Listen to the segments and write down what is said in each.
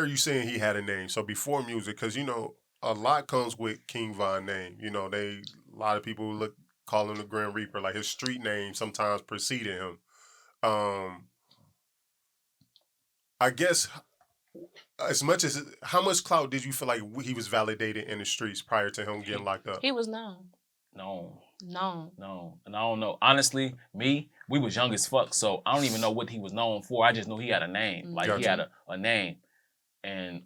heard you saying he had a name. So before music, because a lot comes with King Von name. A lot of people call him the Grim Reaper, like his street name sometimes preceded him. Um, I guess as much as how much clout did you feel like he was validated in the streets prior to him getting locked up? He was known. No. No. No. And I don't know. Honestly, we was young as fuck, so I don't even know what he was known for. I just knew he had a name. Like, Gotcha. he had a name. And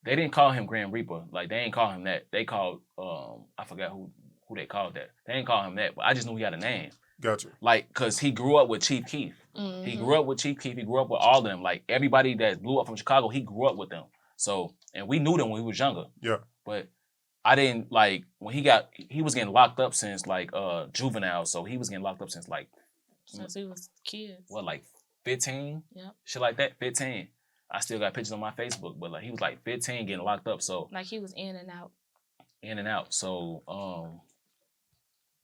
they didn't call him Grand Reaper. Like, they ain't call him that. They called, I forgot who they called that. They didn't call him that, but I just knew he had a name. Gotcha. Like, because he grew up with Chief Keef. Mm-hmm. He grew up with Chief Keef. He grew up with all of them. Like, everybody that blew up from Chicago, he grew up with them. So, and we knew them when we was younger. Yeah. But I didn't, like, when he was getting locked up since, like, juvenile. So he was getting locked up since he was kids. What, like 15? Yep. Shit like that, 15. I still got pictures on my Facebook, but like he was like 15 getting locked up. So like he was in and out. In and out. So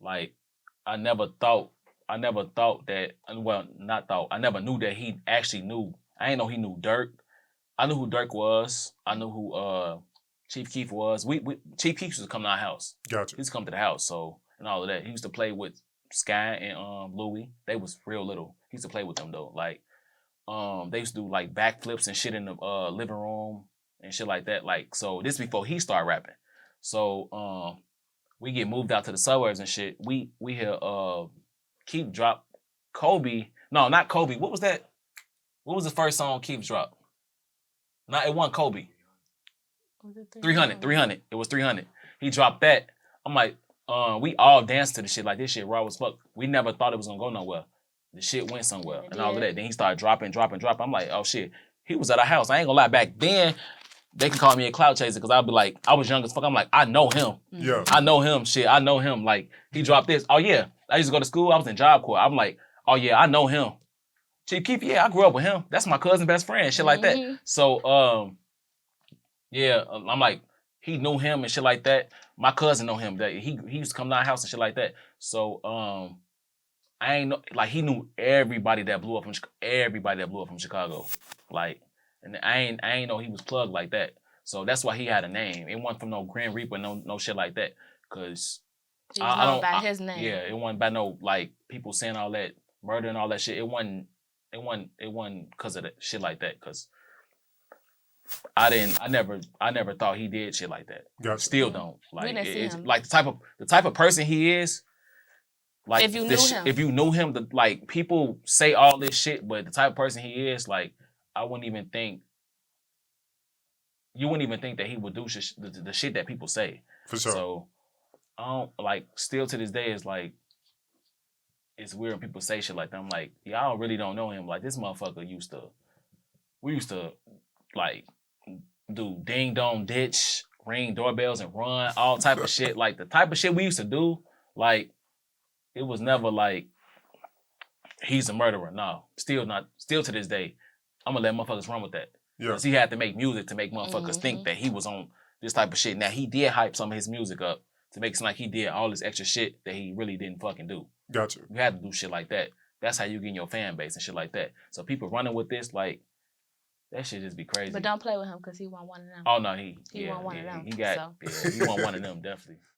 like I never thought that, well, not thought, I never knew that he actually knew. I didn't know he knew Dirk. I knew who Dirk was. I knew who Chief Keef was. Chief Keef used to come to our house. Gotcha. He used to come to the house, so, and all of that. He used to play with Sky and Louie. They was real little. He used to play with them though. Like, they used to do like backflips and shit in the living room and shit like that. Like, so this before he started rapping. So we get moved out to the suburbs and shit. We hear Keef drop Kobe. No, not Kobe. What was that? What was the first song Keef dropped? It wasn't Kobe. Was it 300. It was 300. He dropped that. I'm like, we all danced to the shit like this shit raw as fuck. We never thought it was gonna go nowhere. The shit went somewhere and all of that. Then he started dropping. I'm like, oh shit. He was at our house. I ain't gonna lie, back then, they can call me a cloud chaser because I'd be like, I was young as fuck. I'm like, I know him. Yeah. I know him. Shit, I know him. Like, he dropped this. Oh yeah. I used to go to school. I was in Job Corps. I'm like, oh yeah, I know him. Chief Keef, yeah, I grew up with him. That's my cousin's best friend. Shit like that. So, yeah, I'm like, he knew him and shit like that. My cousin know him. That he used to come to our house and shit like that. So, I ain't know, like, he knew everybody that blew up from Chicago. Like, and I ain't know he was plugged like that. So that's why he had a name. It wasn't from no Grand Reaper, no shit like that. Cause he was known by his name. Yeah, it wasn't by no, like, people saying all that murder and all that shit. It wasn't because of that shit like that. Cause I never thought he did shit like that. Gotcha. Still don't. Like, it's like the type of person he is. Like, if you knew him, like, people say all this shit, but the type of person he is, like, you wouldn't even think that he would do the shit that people say. For sure. So, I don't, like, still to this day, it's like, it's weird when people say shit like that. I'm like, y'all really don't know him. Like, this motherfucker we used to, like, do ding dong ditch, ring doorbells and run, all type of shit. Like, the type of shit we used to do, like, it was never like, he's a murderer. No, still to this day, I'm gonna let motherfuckers run with that. Yeah. Because he had to make music to make motherfuckers think that he was on this type of shit. Now, he did hype some of his music up to make it seem like he did all this extra shit that he really didn't fucking do. Gotcha. You had to do shit like that. That's how you get in your fan base and shit like that. So people running with this, like, that shit just be crazy. But don't play with him because he want one of them. Oh no, he want one of them. He got, so. yeah, he want one of them, definitely.